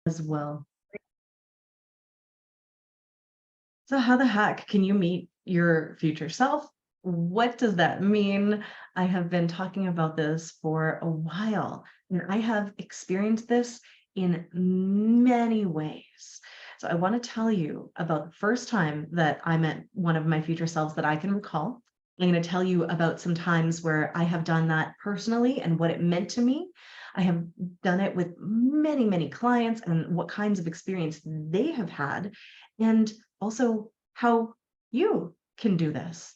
as well. So how the heck can you meet your future self? What does that mean? I have been talking about this for a while, and I have experienced this in many ways. So I want to tell you about the first time that I met one of my future selves that I can recall. I'm going to tell you about some times where I have done that personally and what it meant to me. I have done it with many, many clients and what kinds of experience they have had. And also how you can do this,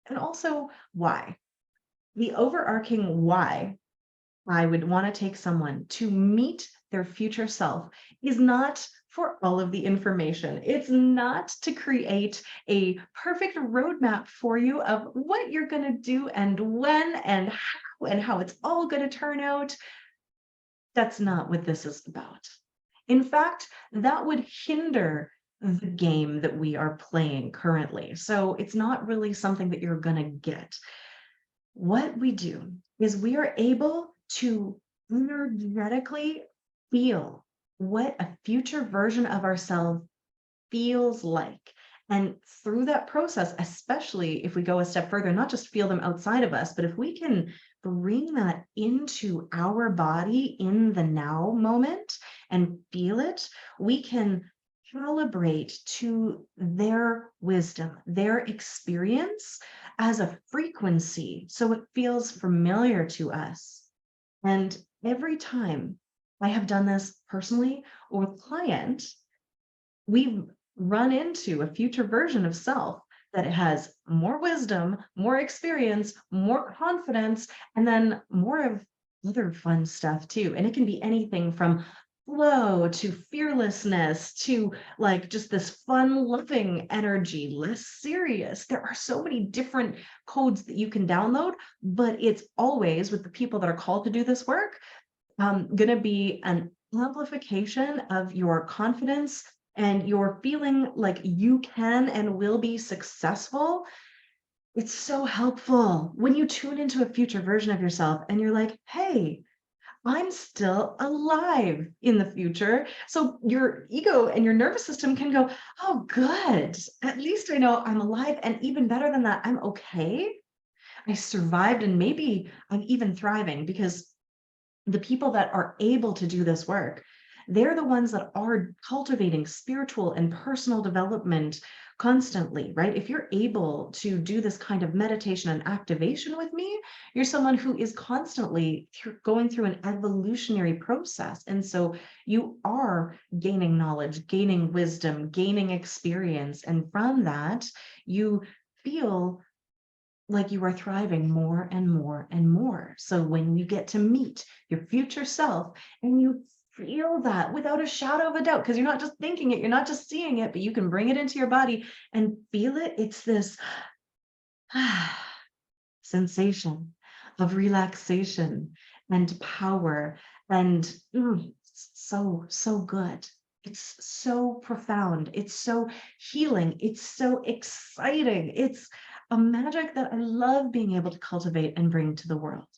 and also why. The overarching why I would want to take someone to meet their future self is not for all of the information. It's not to create a perfect roadmap for you of what you're going to do and when and how it's all going to turn out. That's not what this is about. In fact, that would hinder the game that we are playing currently. So it's not really something that you're going to get. What we do is we are able to energetically feel what a future version of ourselves feels like. And through that process, especially if we go a step further, not just feel them outside of us, but if we can bring that into our body in the now moment and feel it, we can calibrate to their wisdom, their experience as a frequency. So it feels familiar to us. And every time I have done this personally or with client, we've run into a future version of self that has more wisdom, more experience, more confidence, and then more of other fun stuff too. And it can be anything from flow to fearlessness to like just this fun loving energy, less serious. There are so many different codes that you can download, but it's always with the people that are called to do this work going to be an amplification of your confidence and you're feeling like you can and will be successful. It's so helpful when you tune into a future version of yourself and you're like, hey, I'm still alive in the future. So your ego and your nervous system can go, oh, good. At least I know I'm alive. And even better than that, I'm okay. I survived and maybe I'm even thriving because the people that are able to do this work, they're the ones that are cultivating spiritual and personal development constantly, right? If you're able to do this kind of meditation and activation with me, you're someone who is constantly going through an evolutionary process. And so you are gaining knowledge, gaining wisdom, gaining experience. And from that, you feel like you are thriving more and more and more. So when you get to meet your future self and you feel that without a shadow of a doubt, because you're not just thinking it, you're not just seeing it, but you can bring it into your body and feel it. It's this sensation of relaxation and power and so good. It's so profound. It's so healing. It's so exciting. It's a magic that I love being able to cultivate and bring to the world.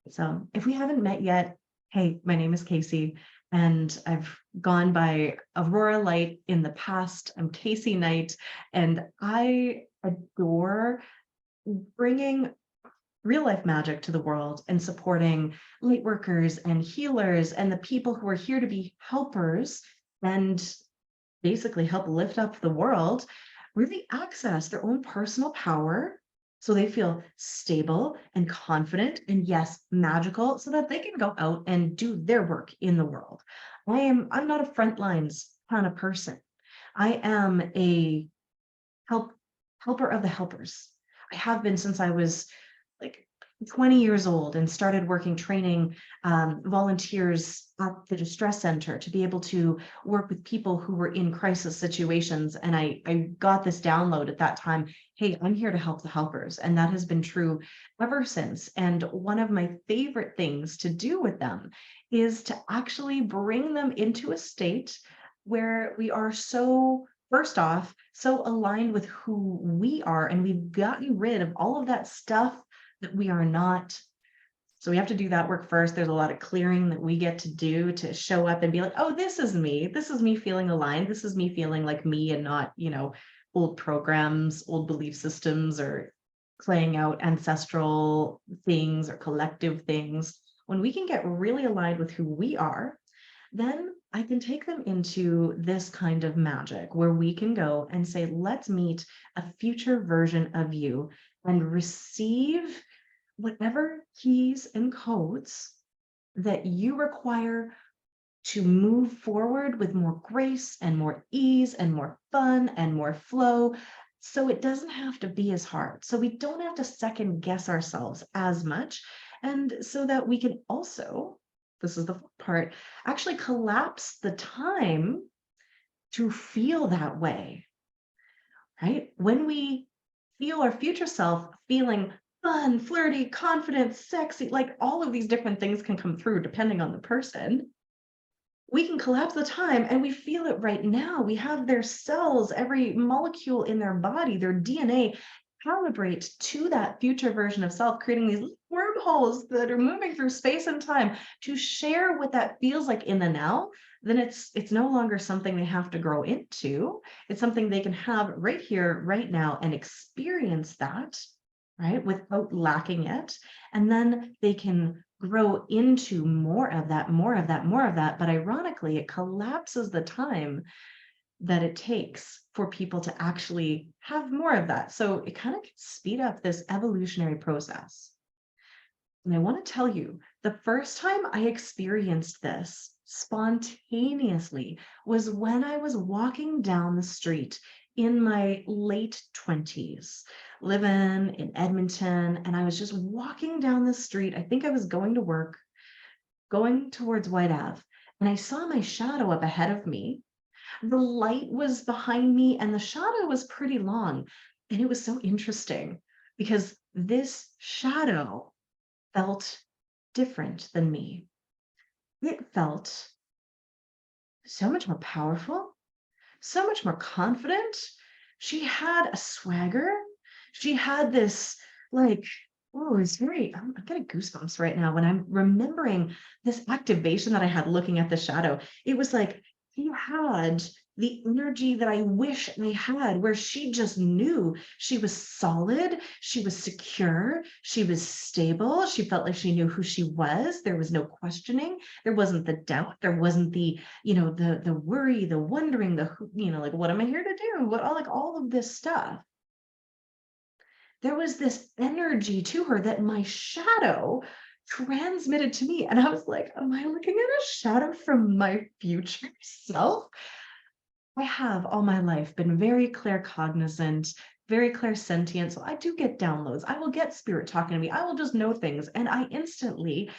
So if we haven't met yet, hey, my name is Kacie, and I've gone by Aurora Light in the past. I'm Kacie Knight, and I adore bringing real life magic to the world and supporting light workers and healers and the people who are here to be helpers and basically help lift up the world, really access their own personal power so they feel stable and confident and yes, magical so that they can go out and do their work in the world. I'm not a front lines kind of person. I am a help helper of the helpers. I have been since I was like 20 years old and started working training volunteers at the distress center to be able to work with people who were in crisis situations. And I got this download at that time, hey, I'm here to help the helpers. And that has been true ever since. And one of my favorite things to do with them is to actually bring them into a state where we are so first off, so aligned with who we are, and we've gotten rid of all of that stuff that we are not So we have to do that work first. There's a lot of clearing that we get to do to show up and be like, oh, this is me. This is me feeling aligned. This is me feeling like me and not, old programs, old belief systems, or playing out ancestral things or collective things. When we can get really aligned with who we are, then I can take them into this kind of magic where we can go and say, let's meet a future version of you and receive whatever keys and codes that you require to move forward with more grace and more ease and more fun and more flow. So it doesn't have to be as hard. So we don't have to second guess ourselves as much. And so that we can also, this is the fun part, actually collapse the time to feel that way, right? When we feel our future self feeling fun, flirty, confident, sexy, like all of these different things can come through depending on the person. We can collapse the time and we feel it right now. We have their cells, every molecule in their body, their DNA calibrate to that future version of self, creating these wormholes that are moving through space and time to share what that feels like in the now. Then it's no longer something they have to grow into. It's something they can have right here, right now, and experience that, right, without lacking it. And then they can grow into more of that, more of that, more of that. But ironically, it collapses the time that it takes for people to actually have more of that. So it kind of can speed up this evolutionary process. And I want to tell you, the first time I experienced this spontaneously was when I was walking down the street in my late 20s, living in Edmonton. And I was just walking down the street. I think I was going to work, going towards White Ave, and I saw my shadow up ahead of me. The light was behind me and the shadow was pretty long. And it was so interesting because this shadow felt different than me. It felt so much more powerful, so much more confident. She had a swagger. She had this, like, oh, it's very, I'm getting goosebumps right now when I'm remembering this activation that I had looking at the shadow. It was like he had the energy that I wish I had, where she just knew she was solid, she was secure, she was stable, she felt like she knew who she was. There was no questioning, there wasn't the doubt, there wasn't the, the worry, the wondering, the, like, what am I here to do? What, all, like, all of this stuff. There was this energy to her that my shadow transmitted to me. And I was like, am I looking at a shadow from my future self? I have all my life been very claircognizant, very clairsentient. So I do get downloads. I will get spirit talking to me. I will just know things. And I instantly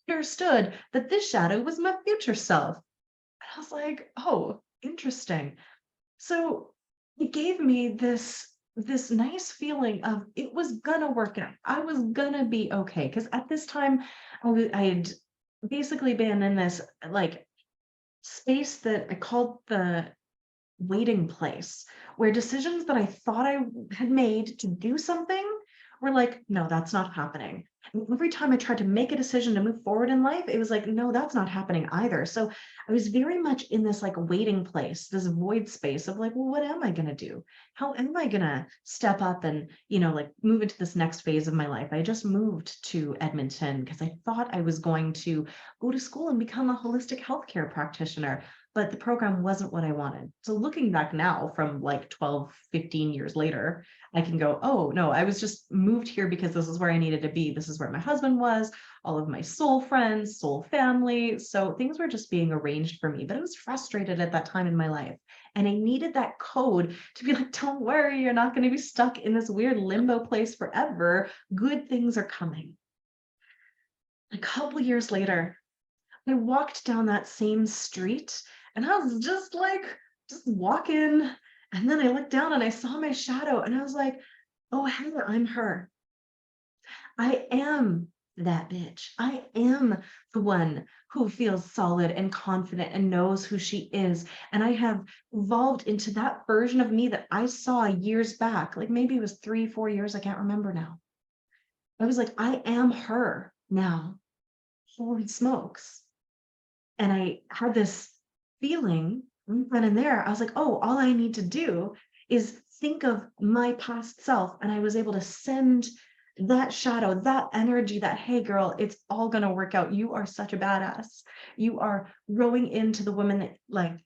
understood that this shadow was my future self. And I was like, oh, interesting. So it gave me this nice feeling of it was gonna work out. I was gonna be okay. Because at this time, I had basically been in this, like, space that I called the waiting place, where decisions that I thought I had made to do something were like, no, that's not happening. And every time I tried to make a decision to move forward in life, it was like, no, that's not happening either. So I was very much in this, like, waiting place, this void space of like, well, what am I going to do? How am I going to step up and, like, move into this next phase of my life? I just moved to Edmonton because I thought I was going to go to school and become a holistic healthcare practitioner, but the program wasn't what I wanted. So looking back now from like 12, 15 years later, I can go, oh no, I was just moved here because this is where I needed to be. This is where my husband was, all of my soul friends, soul family. So things were just being arranged for me, but I was frustrated at that time in my life. And I needed that code to be like, don't worry, you're not going to be stuck in this weird limbo place forever. Good things are coming. A couple years later, I walked down that same street and I was just like, just walking. And then I looked down and I saw my shadow and I was like, oh, hey, I'm her. I am that bitch. I am the one who feels solid and confident and knows who she is. And I have evolved into that version of me that I saw years back, like maybe it was 3, 4 years. I can't remember now. I was like, I am her. now, holy smokes. And I had this feeling right then and there. I was like, oh, all I need to do is think of my past self. And I was able to send that shadow, that energy, that, hey, girl, it's all going to work out. You are such a badass. You are growing into the woman that, like,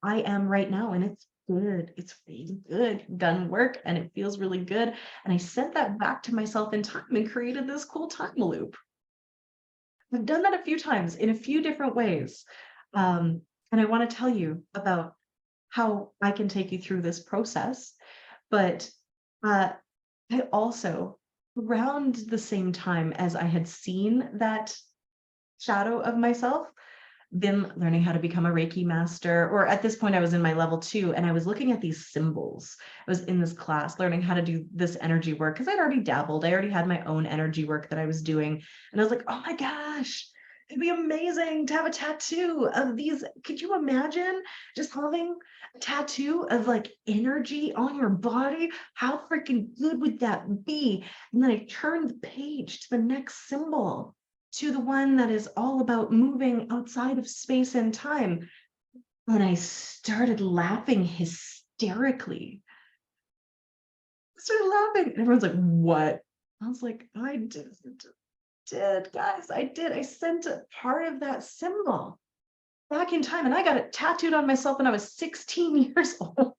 I am right now. And it's good. It's really good. Done work and it feels really good. And I sent that back to myself in time and created this cool time loop. I've done that a few times in a few different ways. And I want to tell you about how I can take you through this process. But uh, I also, around the same time as I had seen that shadow of myself, been learning how to become a Reiki master, or at this point, I was in my level 2, and I was looking at these symbols. I was in this class learning how to do this energy work because I'd already dabbled. I already had my own energy work that I was doing. And I was like, oh my gosh, it'd be amazing to have a tattoo of these. Could you imagine just having a tattoo of like energy on your body? How freaking good would that be? And then I turned the page to the next symbol, to the one that is all about moving outside of space and time. And I started laughing hysterically. I started laughing. And everyone's like, what? I was like, I did, guys. I did. I sent a part of that symbol back in time. And I got it tattooed on myself when I was 16 years old.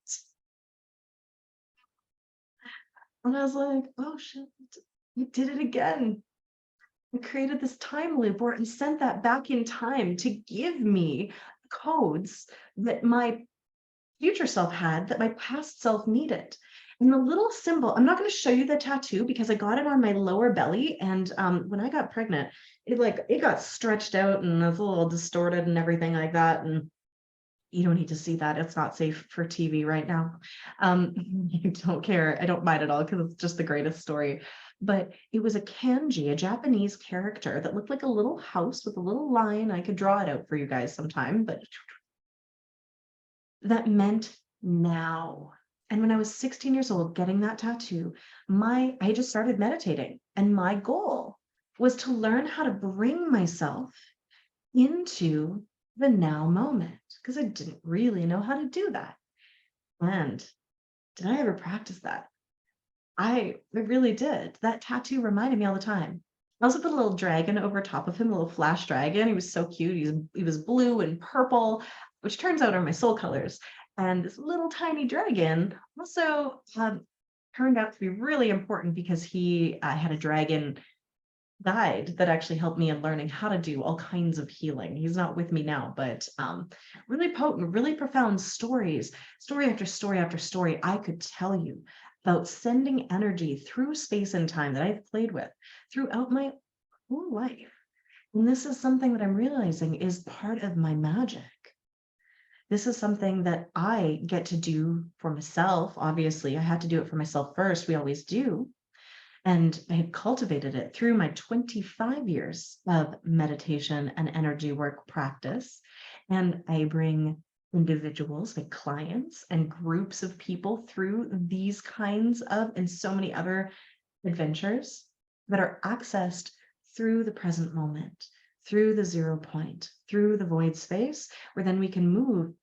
And I was like, oh shit, you did it again. I created this time loop where I sent that back in time to give me codes that my future self had that my past self needed. And the little symbol, I'm not going to show you the tattoo because I got it on my lower belly. And when I got pregnant, it got stretched out and it's a little distorted and everything like that. And you don't need to see that. It's not safe for TV right now. I don't care. I don't mind at all because it's just the greatest story. But it was a kanji, a Japanese character that looked like a little house with a little line. I could draw it out for you guys sometime, but that meant now. And when I was 16 years old, getting that tattoo, I just started meditating. And my goal was to learn how to bring myself into the now moment because I didn't really know how to do that. And did I ever practice that? I really did. That tattoo reminded me all the time. I also put a little dragon over top of him, a little flash dragon. He was so cute. He was blue and purple, which turns out are my soul colors. And this little tiny dragon also turned out to be really important because he had a dragon guide that actually helped me in learning how to do all kinds of healing. He's not with me now, but really potent, really profound stories, story after story after story I could tell you about sending energy through space and time that I've played with throughout my whole life. And this is something that I'm realizing is part of my magic. This is something that I get to do for myself. Obviously, I had to do it for myself first. We always do. And I had cultivated it through my 25 years of meditation and energy work practice. And I bring individuals, like clients and groups of people through these kinds of and so many other adventures that are accessed through the present moment, through the 0 point, through the void space, where then we can move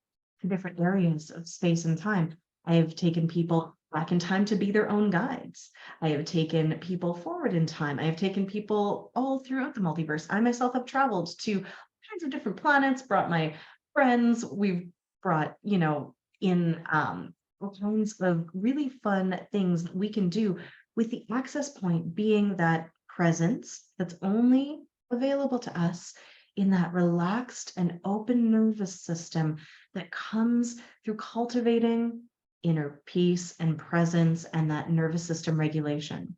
to different areas of space and time. I have taken people back in time to be their own guides. I have taken people forward in time. I have taken people all throughout the multiverse. I myself have traveled to all kinds of different planets, brought my friends. We've brought, in all kinds of really fun things that we can do with the access point being that presence that's only available to us in that relaxed and open nervous system that comes through cultivating inner peace and presence and that nervous system regulation.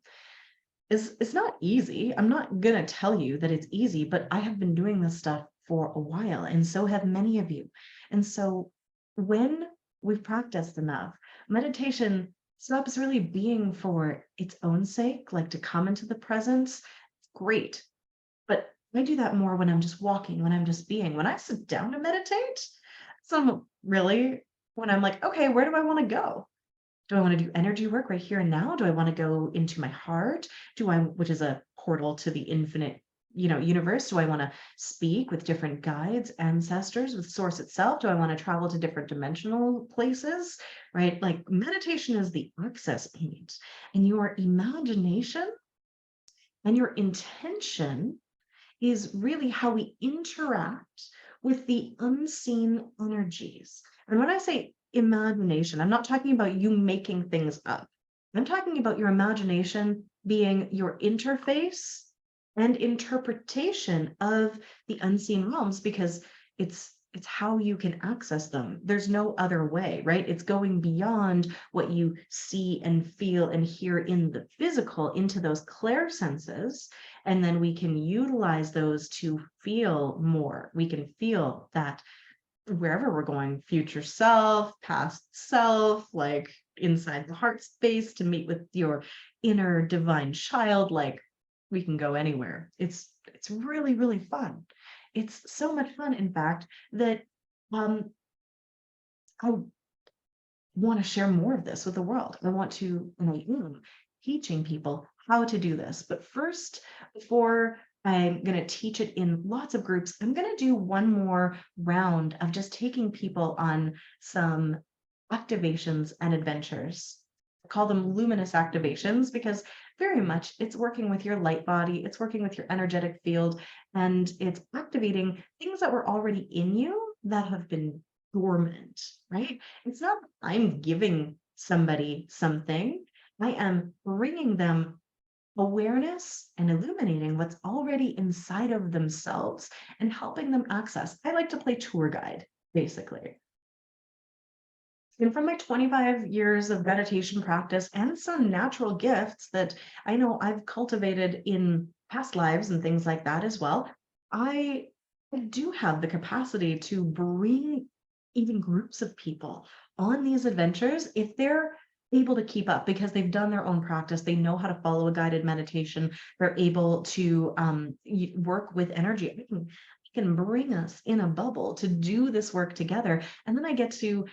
It's not easy. I'm not going to tell you that it's easy, but I have been doing this stuff for a while, and so have many of you. And so when we've practiced enough, meditation stops really being for its own sake, like to come into the presence. It's great. But I do that more when I'm just walking, when I'm just being. When I sit down to meditate, so really when I'm like, okay, where do I want to go? Do I want to do energy work right here and now? Do I want to go into my heart? Which is a portal to the infinite universe? Do I want to speak with different guides, ancestors, with source itself? Do I want to travel to different dimensional places? Right? Like meditation is the access point, and your imagination and your intention is really how we interact with the unseen energies. And when I say imagination, I'm not talking about you making things up. I'm talking about your imagination being your interface and interpretation of the unseen realms, because it's how you can access them. There's no other way, right? It's going beyond what you see and feel and hear in the physical into those clair senses, and then we can utilize those to feel more. We can feel that wherever we're going, future self, past self, like inside the heart space to meet with your inner divine child. Like we can go anywhere. It's really, really fun. It's so much fun, in fact, that um, I want to share more of this with the world. I want to, teaching people how to do this. But first, before I'm going to teach it in lots of groups, I'm going to do one more round of just taking people on some activations and adventures. I call them luminous activations because very much it's working with your light body, it's working with your energetic field, and it's activating things that were already in you that have been dormant, right? It's not that I'm giving somebody something, I am bringing them awareness and illuminating what's already inside of themselves and helping them access. I like to play tour guide, basically. And from my 25 years of meditation practice and some natural gifts that I know I've cultivated in past lives and things like that as well, I do have the capacity to bring even groups of people on these adventures if they're able to keep up because they've done their own practice. They know how to follow a guided meditation. They're able to work with energy. I can bring us in a bubble to do this work together. And then I get to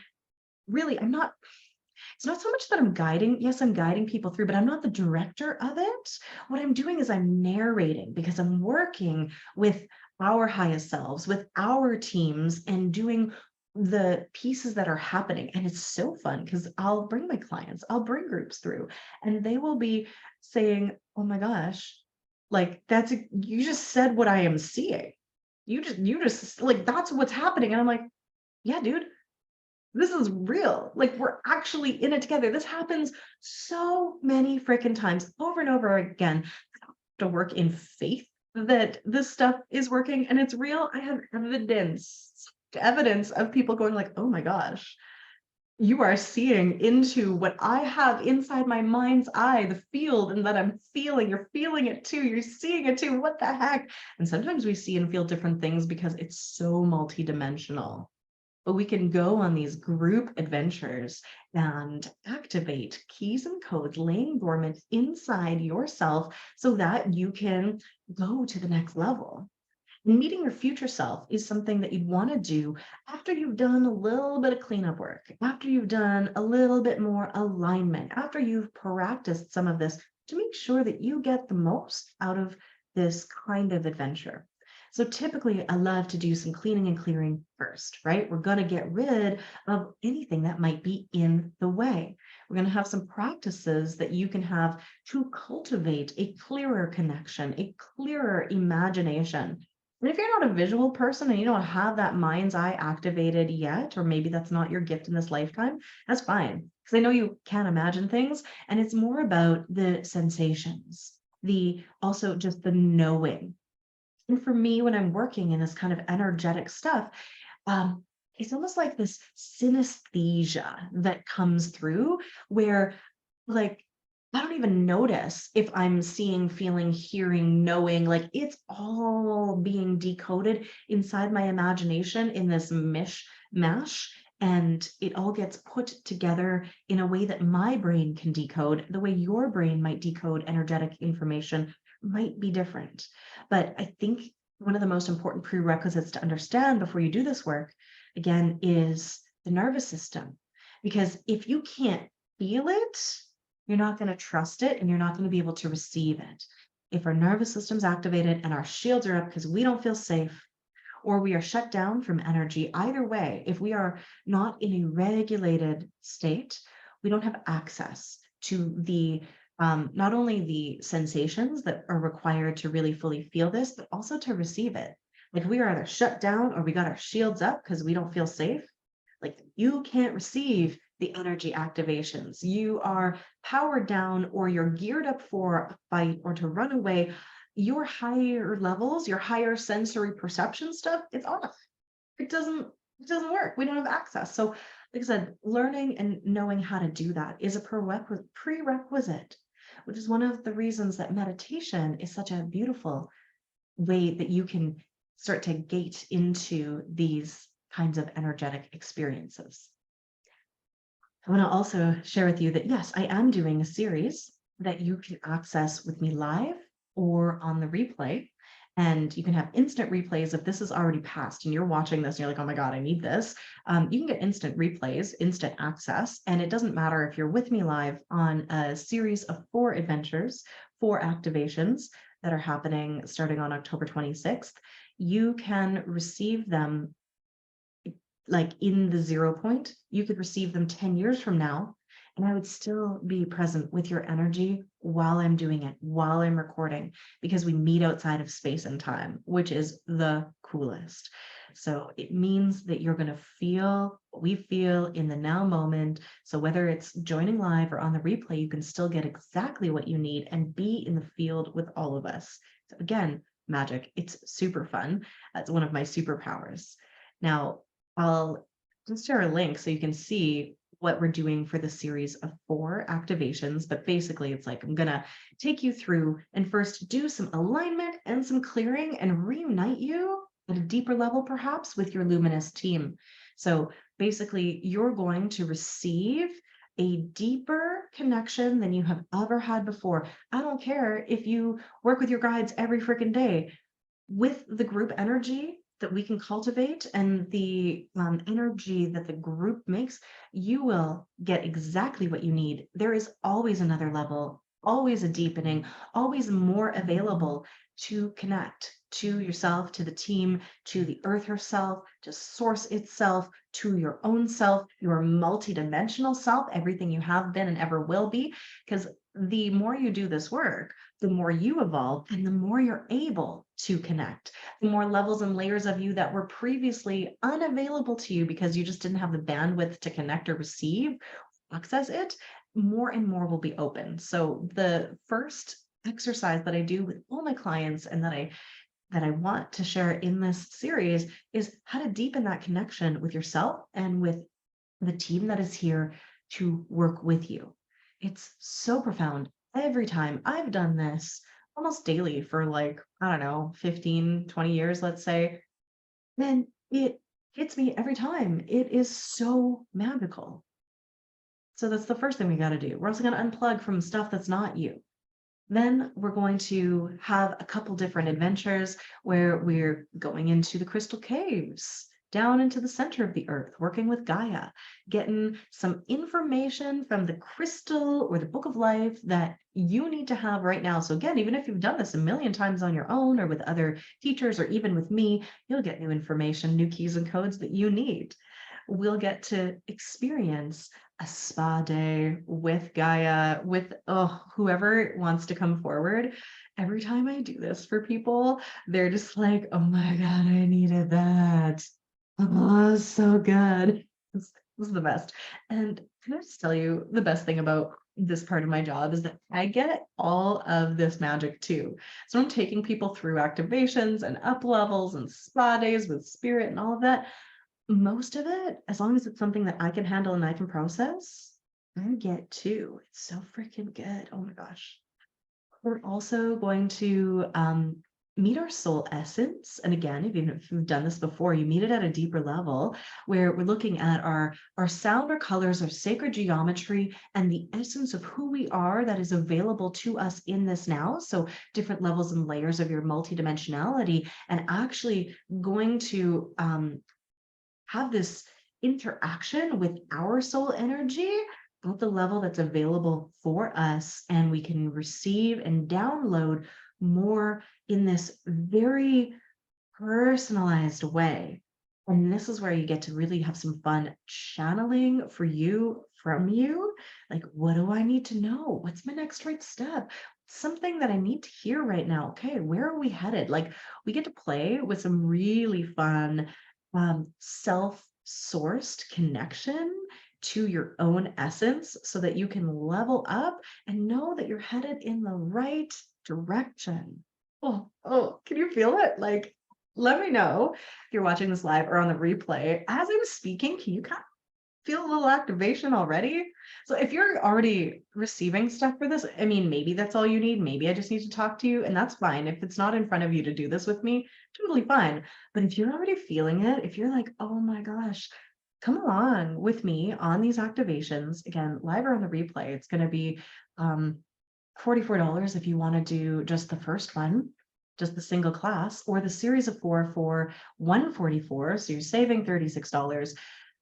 really, it's not so much that I'm guiding. Yes, I'm guiding people through, but I'm not the director of it. What I'm doing is I'm narrating because I'm working with our highest selves, with our teams, and doing the pieces that are happening. And it's so fun because I'll bring my clients, I'll bring groups through, and they will be saying, oh my gosh, like you just said what I am seeing. You just like, that's what's happening. And I'm like, yeah, dude, this is real. Like we're actually in it together. This happens so many freaking times over and over again. I have to work in faith that this stuff is working and it's real. I have evidence of people going like, oh my gosh, you are seeing into what I have inside my mind's eye, the field, and that I'm feeling. You're feeling it too. You're seeing it too. What the heck? And sometimes we see and feel different things because it's so multidimensional. But we can go on these group adventures and activate keys and codes laying dormant inside yourself so that you can go to the next level. Meeting your future self is something that you'd want to do after you've done a little bit of cleanup work, after you've done a little bit more alignment, after you've practiced some of this to make sure that you get the most out of this kind of adventure. So typically I love to do some cleaning and clearing first, right? We're going to get rid of anything that might be in the way. We're going to have some practices that you can have to cultivate a clearer connection, a clearer imagination. And if you're not a visual person and you don't have that mind's eye activated yet, or maybe that's not your gift in this lifetime, that's fine. Because I know you can imagine things, and it's more about the sensations, the also just the knowing. And for me, when I'm working in this kind of energetic stuff, it's almost like this synesthesia that comes through where, like, I don't even notice if I'm seeing, feeling, hearing, knowing, like it's all being decoded inside my imagination in this mishmash. And it all gets put together in a way that my brain can decode. The way your brain might decode energetic information might be different. But I think one of the most important prerequisites to understand before you do this work, again, is the nervous system. Because if you can't feel it, you're not going to trust it and you're not going to be able to receive it. if our nervous system's activated and our shields are up because we don't feel safe, or we are shut down from energy, either way, if we are not in a regulated state, we don't have access to the not only the sensations that are required to really fully feel this, but also to receive it. Like we are either shut down or we got our shields up because we don't feel safe. Like you can't receive the energy activations. You are powered down or you're geared up for a fight or to run away. Your higher levels, your higher sensory perception stuff, it's off. It doesn't work. We don't have access. So, like I said, learning and knowing how to do that is a prerequisite, which is one of the reasons that meditation is such a beautiful way that you can start to gate into these kinds of energetic experiences. I want to also share with you that yes, I am doing a series that you can access with me live or on the replay. And you can have instant replays if this is already passed and you're watching this and you're like, oh my God, I need this. You can get instant replays, instant access. And it doesn't matter if you're with me live on a series of 4 adventures, 4 activations that are happening starting on October 26th. You can receive them like in the 0 point. You could receive them 10 years from now, and I would still be present with your energy while I'm doing it, while I'm recording, because we meet outside of space and time, which is the coolest. So it means that you're going to feel what we feel in the now moment. So whether it's joining live or on the replay, you can still get exactly what you need and be in the field with all of us. So again, magic. It's super fun. That's one of my superpowers. Now, I'll just share a link so you can see what we're doing for the series of 4 activations. But basically, it's like I'm going to take you through and first do some alignment and some clearing and reunite you at a deeper level, perhaps with your luminous team. So basically, you're going to receive a deeper connection than you have ever had before. I don't care if you work with your guides every freaking day. With the group energy that we can cultivate and the energy that the group makes, you will get exactly what you need. There is always another level, always a deepening, always more available to connect to yourself, to the team, to the earth herself, to source itself, to your own self, your multidimensional self, everything you have been and ever will be. Because the more you do this work, the more you evolve and the more you're able to connect, the more levels and layers of you that were previously unavailable to you because you just didn't have the bandwidth to connect or receive, access it, more and more will be open. So the first exercise that I do with all my clients and that I want to share in this series is how to deepen that connection with yourself and with the team that is here to work with you. It's so profound. Every time I've done this almost daily for like, I don't know, 15, 20 years, let's say, then it hits me every time. It is so magical. So that's the first thing we got to do. We're also going to unplug from stuff that's not you. Then we're going to have a couple different adventures where we're going into the crystal caves, down into the center of the earth, working with Gaia, getting some information from the crystal or the book of life that you need to have right now. So again, even if you've done this a million times on your own or with other teachers or even with me, you'll get new information, new keys and codes that you need. We'll get to experience a spa day with Gaia, with whoever wants to come forward. Every time I do this for people, they're just like, oh my God, I needed that. Oh, so good. This is the best. And can I just tell you the best thing about this part of my job is that I get all of this magic too. So I'm taking people through activations and up levels and spa days with spirit and all of that. Most of it, as long as it's something that I can handle and I can process, I get too. It's so freaking good. Oh my gosh. We're also going to meet our soul essence. And again, if you've done this before, you meet it at a deeper level where we're looking at our sound, our colors, our sacred geometry, and the essence of who we are that is available to us in this now. So different levels and layers of your multidimensionality, and actually going to have this interaction with our soul energy at the level that's available for us, and we can receive and download more in this very personalized way. And this is where you get to really have some fun channeling for you from you. Like, what do I need to know? What's my next right step? Something that I need to hear right now. Okay, where are we headed? Like, we get to play with some really fun self-sourced connection to your own essence so that you can level up and know that you're headed in the right direction. Oh, can you feel it? Like, let me know if you're watching this live or on the replay. As I was speaking, can you kind of feel a little activation already? So if you're already receiving stuff for this, I mean, maybe that's all you need. Maybe I just need to talk to you, and that's fine. If it's not in front of you to do this with me, totally fine. But if you're already feeling it, if you're like, oh my gosh, come along with me on these activations, again, live or on the replay, it's going to be um, $44 if you want to do just the first one, just the single class, or the series of four for 144. So you're saving $36.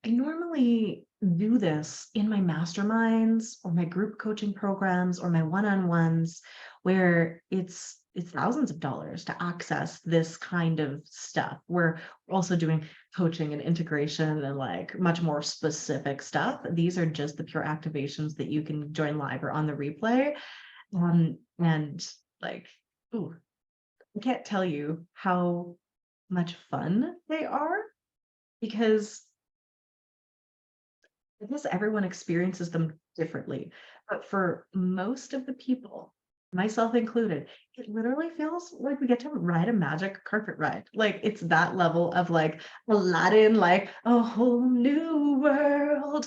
I normally do this in my masterminds or my group coaching programs or my one-on-ones where it's thousands of dollars to access this kind of stuff. We're also doing coaching and integration and like much more specific stuff. These are just the pure activations that you can join live or on the replay. And like, ooh, I can't tell you how much fun they are because I guess everyone experiences them differently. But for most of the people, myself included, it literally feels like we get to ride a magic carpet ride. Like it's that level of like Aladdin, like a whole new world.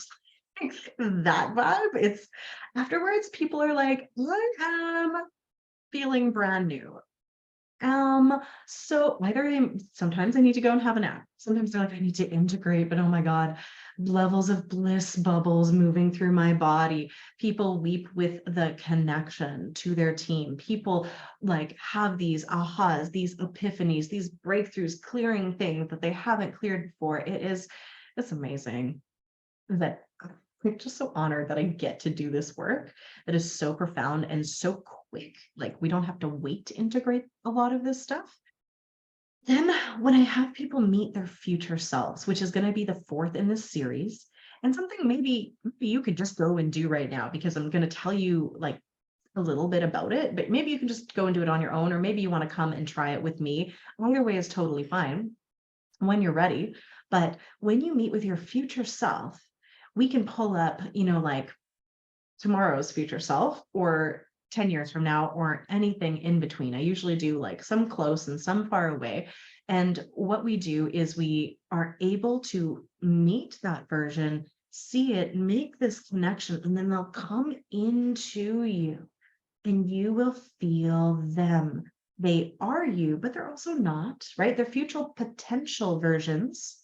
That vibe. It's afterwards, people are like, I am feeling brand new. So either sometimes I need to go and have a nap. Sometimes they're like, I need to integrate, but oh my God, levels of bliss bubbles moving through my body. People weep with the connection to their team. People like have these ahas, these epiphanies, these breakthroughs, clearing things that they haven't cleared before. It's amazing that I'm just so honored that I get to do this work that is so profound and so quick. Like we don't have to wait to integrate a lot of this stuff. Then when I have people meet their future selves, which is going to be the fourth in this series, and something maybe you could just go and do right now because I'm going to tell you like a little bit about it, but maybe you can just go and do it on your own, or maybe you want to come and try it with me. Either way is totally fine when you're ready. But when you meet with your future self, we can pull up, like tomorrow's future self or 10 years from now or anything in between. I usually do like some close and some far away. And what we do is we are able to meet that version, see it, make this connection, and then they'll come into you and you will feel them. They are you, but they're also not, right? They're future potential versions.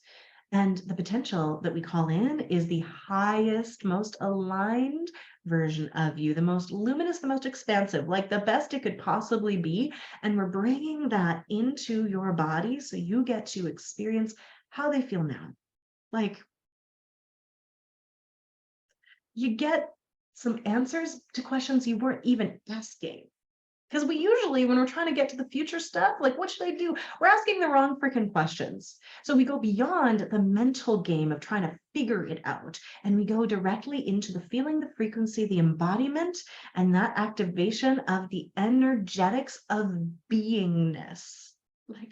And the potential that we call in is the highest, most aligned version of you, the most luminous, the most expansive, like the best it could possibly be. And we're bringing that into your body so you get to experience how they feel now. Like you get some answers to questions you weren't even asking. Because we usually, when we're trying to get to the future stuff, like what should I do? We're asking the wrong freaking questions. So we go beyond the mental game of trying to figure it out. And we go directly into the feeling, the frequency, the embodiment, and that activation of the energetics of beingness. Like,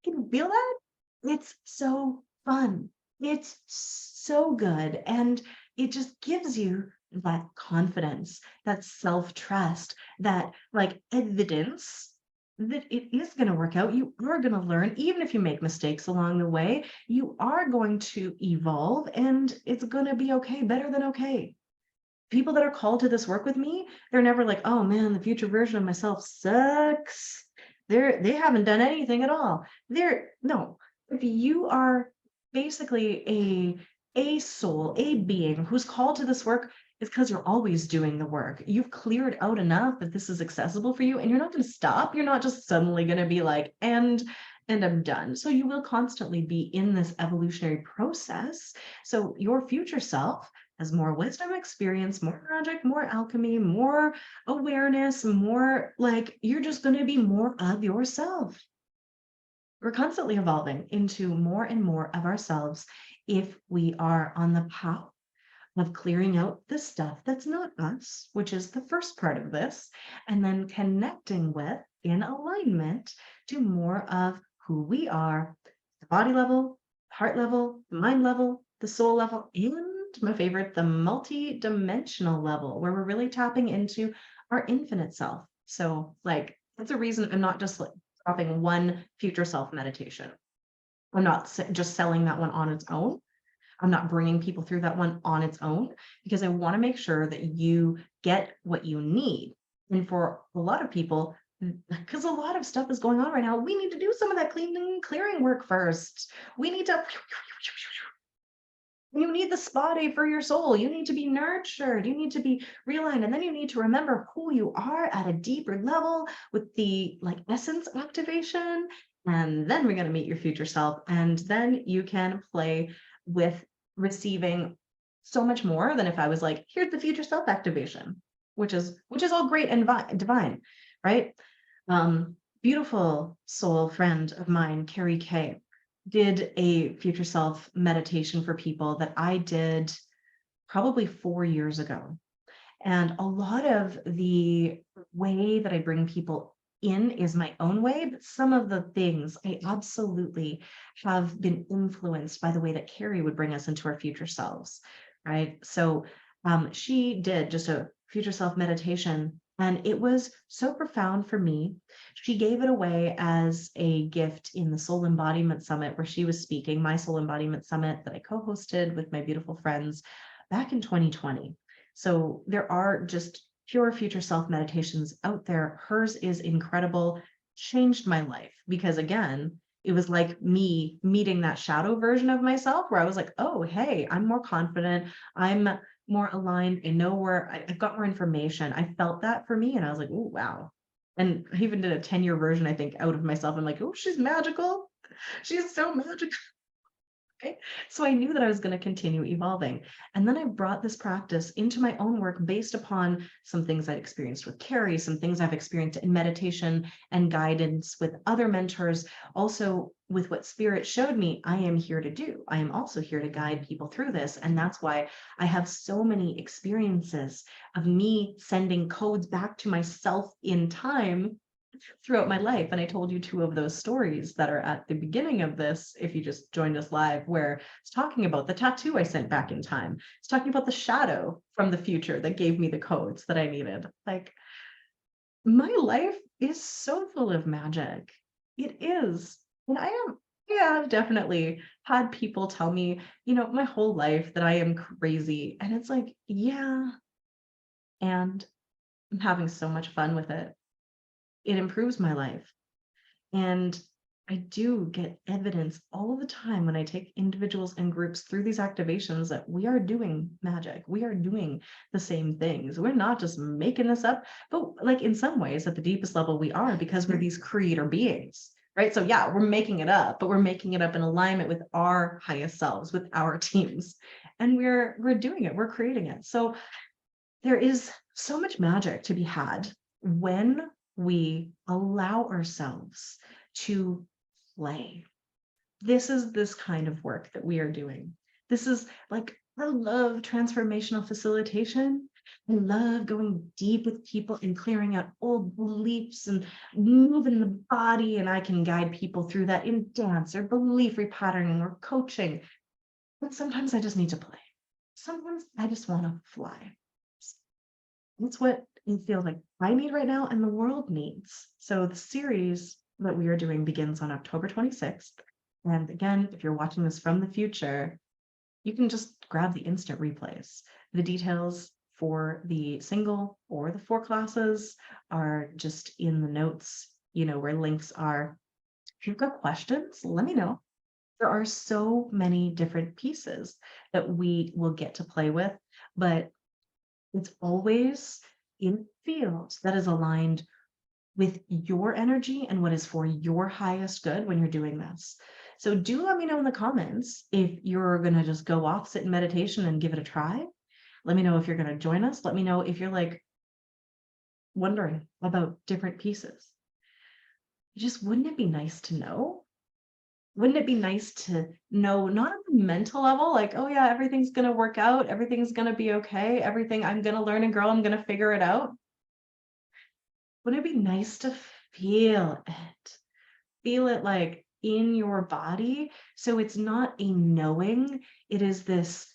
can you feel that? It's so fun. It's so good. And it just gives you that confidence, that self-trust, that like evidence that it is going to work out. You are going to learn, even if you make mistakes along the way, you are going to evolve and it's going to be okay, better than okay. People that are called to this work with me, they're never like, oh man, the future version of myself sucks. They haven't done anything at all. No, if you are basically a soul, a being who's called to this work, it's because you're always doing the work. You've cleared out enough that this is accessible for you, and you're not going to stop. You're not just suddenly going to be like, and I'm done. So you will constantly be in this evolutionary process. So your future self as more wisdom, experience, more magic, more alchemy, more awareness, more like you're just going to be more of yourself. We're constantly evolving into more and more of ourselves if we are on the path of clearing out the stuff that's not us, which is the first part of this, and then connecting with, in alignment to more of who we are, the body level, heart level, the mind level, the soul level, and my favorite, the multi-dimensional level, where we're really tapping into our infinite self. So, like, that's a reason I'm not just like dropping one future self meditation. I'm not just selling that one on its own. I'm not bringing people through that one on its own because I want to make sure that you get what you need. And for a lot of people, because a lot of stuff is going on right now, we need to do some of that cleaning, clearing work first. We need to, you need the spa day for your soul. You need to be nurtured. You need to be realigned. And then you need to remember who you are at a deeper level with the like essence activation. And then we're going to meet your future self. And then you can play with receiving so much more than if I was like, here's the future self activation, which is all great and divine, right? Beautiful soul friend of mine, Carrie K, did a future self meditation for people that I did probably 4 years ago. And a lot of the way that I bring people in is my own way, but some of the things I absolutely have been influenced by the way that Carrie would bring us into our future selves, right? So she did just a future self meditation, and it was so profound for me. She gave it away as a gift in the Soul Embodiment Summit, where she was speaking, my Soul Embodiment Summit that I co hosted with my beautiful friends back in 2020. So there are just pure future self meditations out there. Hers is incredible, changed my life because, again, it was like me meeting that shadow version of myself where I was like, oh, hey, I'm more confident. I'm more aligned. I know where I've got more information. I felt that for me. And I was like, oh, wow. And I even did a 10-year version, I think, out of myself. I'm like, oh, she's magical. She's so magical. Okay. So I knew that I was going to continue evolving. And then I brought this practice into my own work based upon some things I'd experienced with Carrie, some things I've experienced in meditation and guidance with other mentors, also with what Spirit showed me I am here to do. I am also here to guide people through this. And that's why I have so many experiences of me sending codes back to myself in time throughout my life. And I told you two of those stories that are at the beginning of this, if you just joined us live, where it's talking about the tattoo I sent back in time. It's talking about the shadow from the future that gave me the codes that I needed. Like, my life is so full of magic. It is. And yeah, I've definitely had people tell me, my whole life that I am crazy. And it's like, yeah, and I'm having so much fun with it. It improves my life. And I do get evidence all the time when I take individuals and groups through these activations that we are doing magic. We are doing the same things. We're not just making this up, but like in some ways, at the deepest level, we are because we're these creator beings, right? So yeah, we're making it up, but we're making it up in alignment with our highest selves, with our teams. And we're doing it, we're creating it. So there is so much magic to be had when we allow ourselves to play. This is this kind of work that we are doing. This is like, I love transformational facilitation. I love going deep with people and clearing out old beliefs and moving the body. And I can guide people through that in dance or belief repatterning or coaching. But sometimes I just need to play. Sometimes I just want to fly. That's what it feels like I need right now and the world needs. So the series that we are doing begins on October 26th. And again, if you're watching this from the future, you can just grab the instant replays. The details for the single or the 4 classes are just in the notes, where links are. If you've got questions, let me know. There are so many different pieces that we will get to play with, but it's always in fields that is aligned with your energy and what is for your highest good when you're doing this. So do let me know in the comments if you're going to just go off, sit in meditation and give it a try, Let me know if you're going to join us. Let me know if you're like wondering about different pieces. Just wouldn't it be nice to know? Wouldn't it be nice to know, not on the mental level, like, oh yeah, everything's going to work out, everything's going to be okay, everything, I'm going to learn and grow, I'm going to figure it out. Wouldn't it be nice to feel it? Feel it like in your body. So it's not a knowing, it is this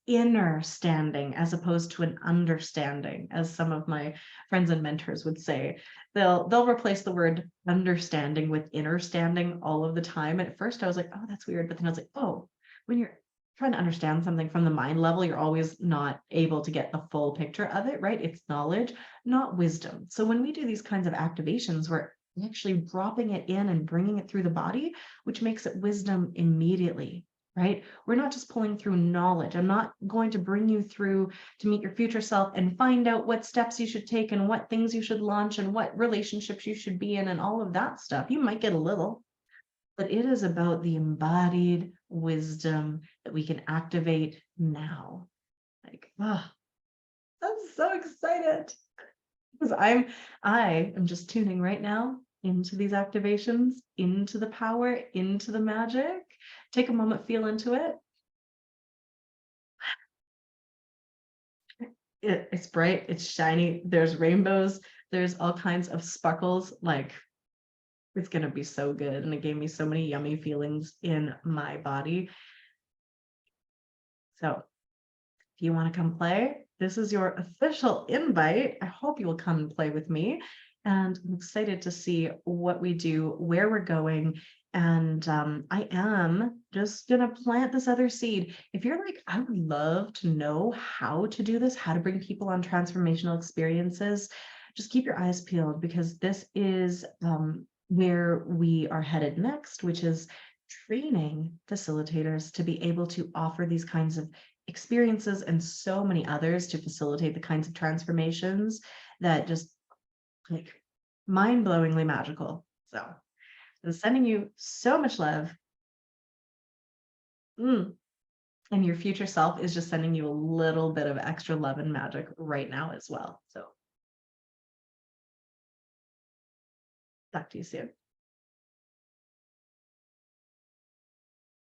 inner standing as opposed to an understanding, as some of my friends and mentors would say. They'll replace the word understanding with inner standing all of the time. And at first I was like, oh, that's weird. But then I was like, oh, when you're trying to understand something from the mind level, you're always not able to get the full picture of it, right? It's knowledge, not wisdom. So when we do these kinds of activations, we're actually dropping it in and bringing it through the body, which makes it wisdom immediately, right? We're not just pulling through knowledge. I'm not going to bring you through to meet your future self and find out what steps you should take and what things you should launch and what relationships you should be in and all of that stuff. You might get a little, but it is about the embodied wisdom that we can activate now. Like, oh, I'm so excited because I am just tuning right now into these activations, into the power, into the magic. Take a moment, feel into it. It's bright, it's shiny, there's rainbows, there's all kinds of sparkles. Like, it's gonna be so good. And it gave me so many yummy feelings in my body. So if you want to come play, this is your official invite. I hope you will come and play with me. And I'm excited to see what we do, where we're going. And I am just going to plant this other seed. If you're like, I would love to know how to do this, how to bring people on transformational experiences, just keep your eyes peeled because this is where we are headed next, which is training facilitators to be able to offer these kinds of experiences and so many others to facilitate the kinds of transformations that just like mind-blowingly magical. So I'm sending you so much love. And your future self is just sending you a little bit of extra love and magic right now as well. So talk to you soon.